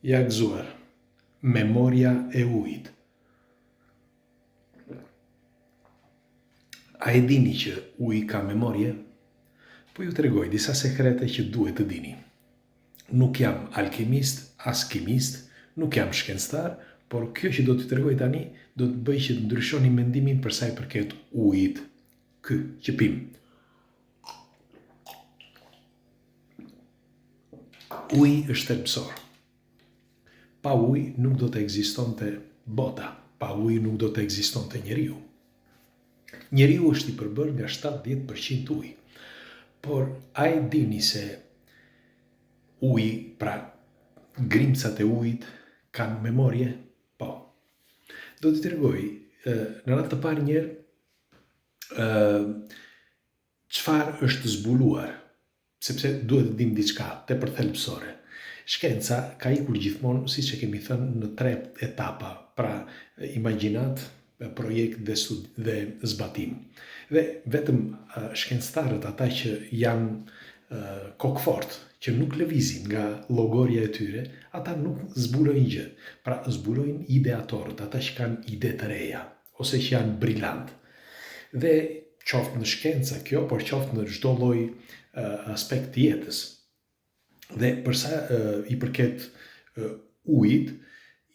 Ja gëzuar, memoria e ujit. A e dini që uji ka memorje? Po ju tregoj disa sekrete që duhet të dini. Nuk jam alkimist, as kimist, nuk jam shkencëtar, por kjo që do t'ju tregoj tani do të bëj që të ndryshoni mendimin për sa i përket ujit. Ky që pim. Uji është thelbësor. Pa ujë nuk do të ekzistonte bota, pa ujë nuk do të ekzistonte njeriu. Njeriu është i përbërë nga 70% ujë. Por a e dini se uji, pra grimcat e ujit, kanë memorje? Po. Do t'i tregoj në radhë të parë njerë çfarë është zbuluar, sepse duhet të dim diçka tepër thelbësore. Shkenca ka ikur gjithmonë, siç e kemi thënë, në 3 etapa, pra imagjinat, projekt dhe zbatim. Dhe vetëm shkencëtarët, ata që janë kokfort, që nuk lëvizin nga llogoria e tyre, ata nuk zbulojnë gjë. Pra zbulojnë ideatorët, ata që kanë ide të reja, ose që janë brillant. Dhe qoftë në shkencë kjo, por qoftë në çdo lloj aspekt të jetës. Dhe përsa i përket ujit,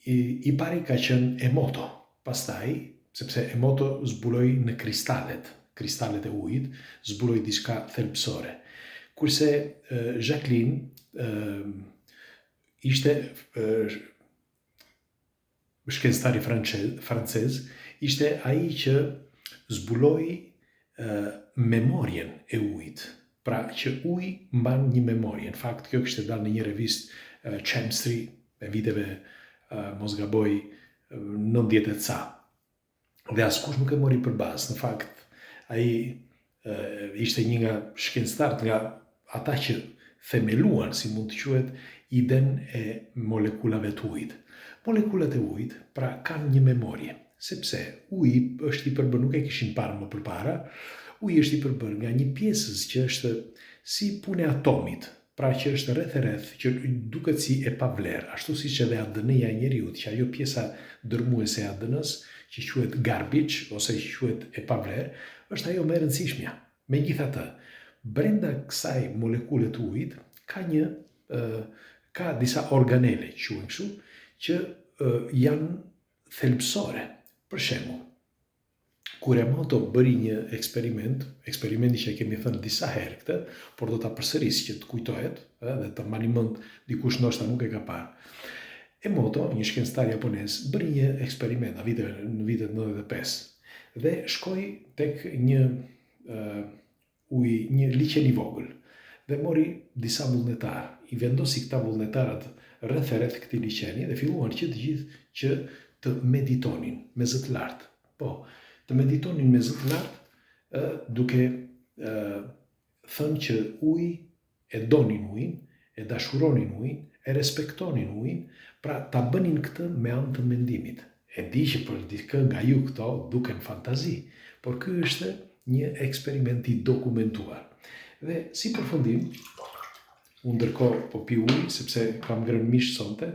i pari ka qenë Emoto. Pastaj, sepse Emoto zbuloi në kristalet e ujit, zbuloi diçka thelbësore. Kurse Jacqueline ishte shkencëtari francez, ishte ai që zbuloi memorien e ujit. Pra që uji mban një memorje. Në fakt, kjo kishte dalë në një revistë Chemistry e viteve, mos gaboj, 90 e ca. Dhe askush nuk e mori për bazë. Në fakt, ai ishte një nga shkencëtarët, nga ata që themeluan, si mund të quhet, iden e molekulave të ujit. Molekulat e ujit, pra, kanë një memorje, sepse uji është i përbërë, nuk e kishin parë më përpara, uji është i përbërë nga një pjesës që është si punë e atomit, pra që është rreth, që duket si e pavlerë, ashtu siç edhe ADN-ja e njeriut, që ajo pjesa dërmuese e ADN-s, që quhet garbage, ose që quhet e pavlerë, është ajo më e rëndësishmja. Megjithatë, brenda kësaj molekule të ujit ka disa organele, quhen kështu, që janë thelbësore. Për shembull, kur Emoto bëri një eksperimenti që e kemi thënë disa herë këtë, por do ta përsëris që të kujtohet, dhe të mbani mend dikush ndoshta nuk e ka parë. Emoto, një shkencëtar japonez, bëri një eksperiment në vitet 95 dhe shkoi tek një liqen i vogël dhe mori disa vullnetar, i vendosi këta vullnetarat rreth këtij liqeni dhe filluan që të gjithë që të meditonin me zë të lartë. Po, të meditonin me zë të lartë, duke thënë që uji e donin ujin, e dashuronin ujin, e respektonin ujin, pra ta bënin këtë me anë të mendimit. E di që për dikë nga ju këto duken fantazi, por ky është një eksperiment i dokumentuar. Dhe si përfundim, unë ndërkohë po pi ujë, sepse kam ngrënë mish sonte,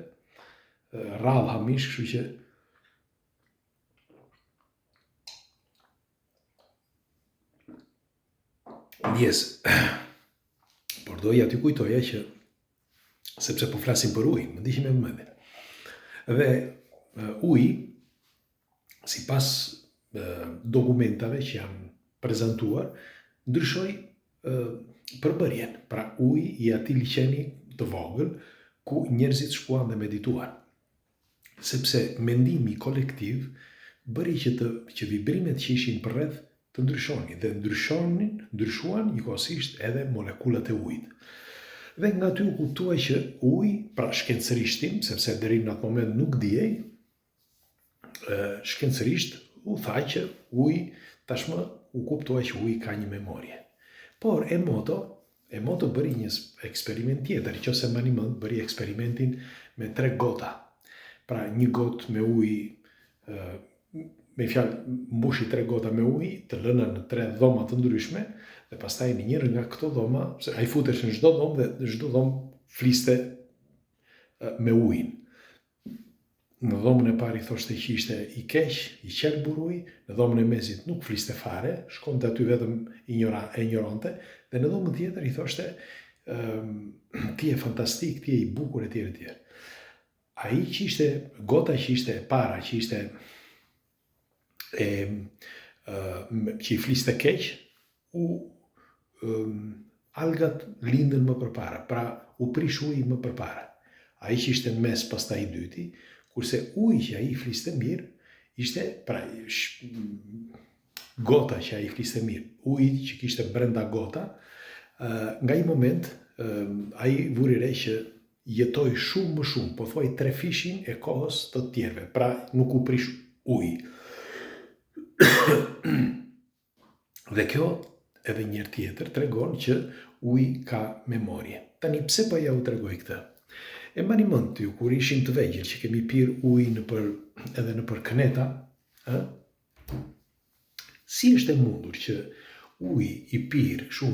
rradha mish, kështu që ndjes. Por doja t'ju kujtoja që, sepse po flasim për ujë, më ndiqni me vëmendje. Dhe uji, sipas dokumentave që janë prezantuar, ndryshoi përbërjen. Pra uji i atij liqeni të vogël ku njerëzit shkuan dhe medituan. Sepse mendimi kolektiv bëri që vibrimet që ishin përreth të ndryshonin dhe ndryshuan njëkohësisht edhe molekulat e ujit. Dhe nga ty u kuptua që uji, pra shkencërisht, sepse deri në atë moment nuk dijej, shkencërisht u tha që uji tashmë u kuptua që uji ka një memorje. Por Emoto bëri një eksperiment tjetër, nëse mbani mend, bëri eksperimentin me 3 gota. Pra një gotë me ujë, me fjalë, mbushi 3 gota me ujë, të lëna në 3 dhoma të ndryshme, dhe pastaj në njërin nga këto dhoma, se ai futesh në çdo dhomë dhe në çdo dhomë fliste me ujin. në dhomën e parë i thoshte që ishte i keq, i qelbur uji, në dhomën e mezit nuk fliste fare, shkonte aty vetëm ignorante, dhe në dhomën tjetër i thoshte ti je fantastik, ti je i bukur e tjerë e tjerë. Ai që ishte, gota që ishte e para, që ishte që i fliste keq, algat lindën më përpara, pra u prish uji më përpara. Ai që ishte në mes pastaj i dyti, kurse uji që ai fliste mirë, ishte pra gota që ai fliste mirë, uji që kishte brenda gota, nga një moment ai vuri re që jetoi shumë më shumë, po thuaj 3 fishin e kohës të tjerëve, pra nuk u prish uji. Dhe kjo edhe njërë tjetër tregon që uji ka memorie. Tani pse po ja u tregoj këtë? E mbani mend ju kur ishim të vegjël që kemi pirë ujë edhe nëpër këneta, si është e mundur që uji i pirë kështu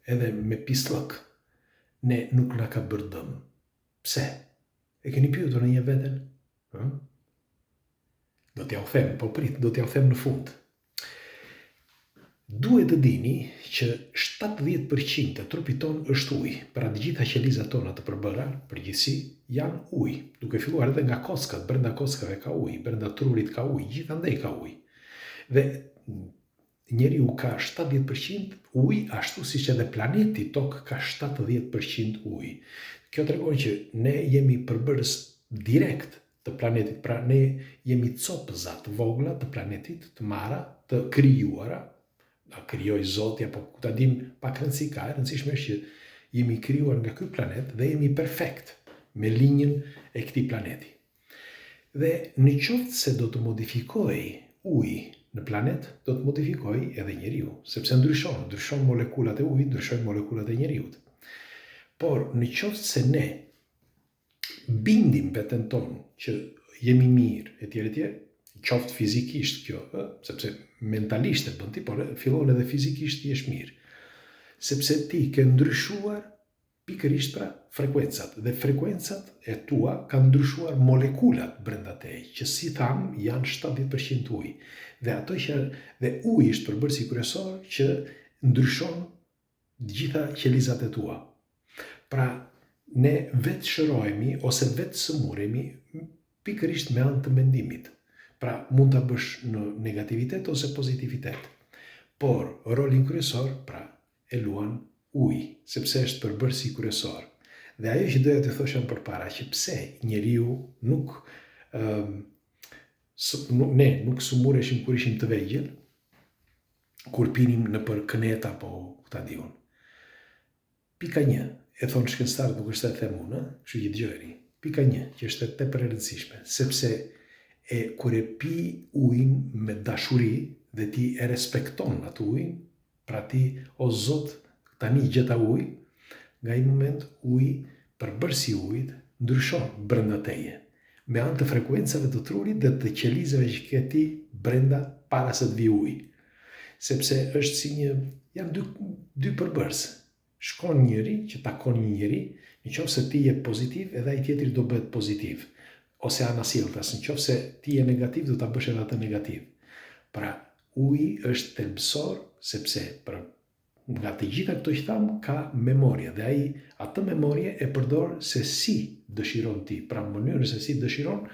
edhe me pislëk ne nuk na ka bërë dëm? Pse? E keni pyetur ndonjë veten? Do t'ja u them, po prit, do t'ja u them në fund. Duhet të dini që 70% të trupit ton është ujë, pra të gjitha qelizat tona të përbëra, përgjithësi, janë ujë, duke filluar edhe nga kockat, brenda kockave ka ujë, brenda trurit ka ujë, gjithandej ka ujë. Dhe njeriu ka 70% ujë, ashtu siç edhe planeti Tokë ka 70% ujë. Kjo tregon që ne jemi përbërës direkt të planetit, pra ne jemi copëza të vogla të planetit, të mara, të krijuara. A krijoi Zoti apo ku ta dim, pak rëndësi ka, e rëndësishme është që jemi krijuar nga ky planet dhe jemi perfekt me linjën e këtij planeti. Dhe në qoftë se do të modifikojë uji në planet, do të modifikojë edhe njeriu, sepse ndryshon molekulat e ujit, ndryshojnë molekulat e njeriut. Por në qoftë se ne bindim veten tonë që jemi mirë e tjerë, qoftë fizikisht kjo, sepse mentalisht e bën ti, por fillon edhe fizikisht ti jesh mirë. Sepse ti ke ndryshuar pikërisht pra frekuencat, dhe frekuencat e tua kanë ndryshuar molekulat brenda teje, që si tham janë 70% ujë. Dhe uji është përbërësi kryesor që ndryshon gjitha qelizat e tua. Pra ne vetë shërohemi ose vetë sëmuremi pikërisht me anë të mendimit. Pra mund ta bësh në negativitet ose pozitivitet. Por rolin kryesor pra e luan uji, sepse është përbërësi kryesor. Dhe ajo që doja të thosha përpara, që pse njeriu ne nuk sëmureshim kur ishim të vegjël, kur pinim nëpër këneta apo ta di unë. Pika 1, e thon shkencëtarët, nuk është e them unë, kështu që dëgjoni. Pika 1, që është tepër e rëndësishme, sepse kur e pi ujin me dashuri dhe ti e respekton atë ujin, pra ti, o Zot, tani gjeta ujë, nga i moment uji, përbërësi ujit, ndryshon brenda teje, me anë të frekuencave të trurit dhe të qelizave që ke ti brenda para se të vi uji. Sepse është si janë dy përbërës. Shkon njëri që takon një njëri, në qoftë se ti je pozitiv, edhe ai tjetri do bëhet pozitiv. Ose anasjelltas, në qoftë se ti je negativ, do ta bësh edhe atë negativ. Pra, uji është thelbësor, sepse nga të gjitha këto që tham, ka memorie. Dhe ai atë memorie e përdor se si dëshiron ti. Pra, në mënyrë se si dëshiron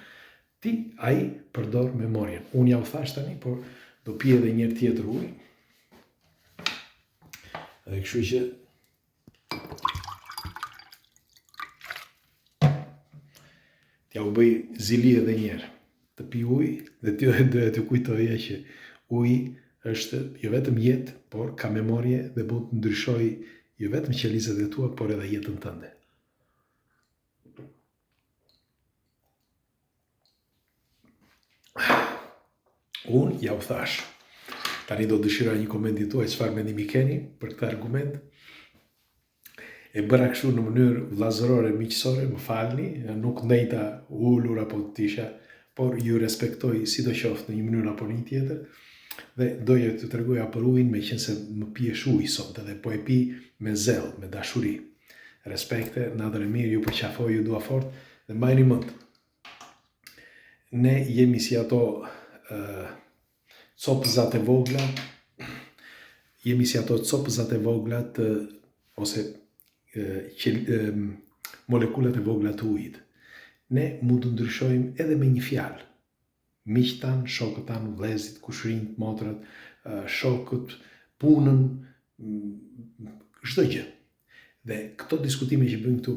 ti, ai përdor memorien. Unë ja u thash tani, por do pi edhe një herë tjetër ujë. Dhe kështu që ja u bëj zili edhe njerë, të pi ujë, dhe doja të kujtoja që uji është jo vetëm jetë, por ka memorie dhe mund të ndryshoj jo vetëm qelizat e tua, por edhe jetën tënde. Unë ja u thash. Tani do dëshiroj një komenti tuaj, çfarë mendimi keni për këtë argument. E bëra kështu në mënyrë vllazërore, miqësore, më falni, nuk ndejta ulur apo të isha, por ju respektoj sidoqoftë në një mënyrë apo në një tjetër, dhe doja të tregoja për ujin, meqense më pije ujë sot, edhe po e pi me zell, me dashuri. Respekte, natën e mirë, ju përqafoj, ju dua fort, dhe mbajini mend. ne jemi si ato copëzat e vogla, ose molekulat e vogla të ujit. Ne mund të ndryshojmë edhe me një fjalë. Miqtë tanë, shokët tanë, vëllezërit, kushrinjt, motrat, shokët, punën, çdo gjë. Dhe këto diskutime që bëjmë këtu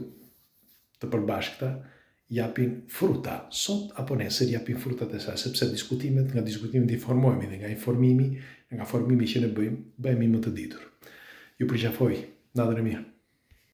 të përbashkëta japin fruta. Sot apo nesër japin frutat e saj, sepse nga diskutimet informohemi dhe nga formimi që ne bëjmë më të ditur. Ju përqafoj, natën e mirë.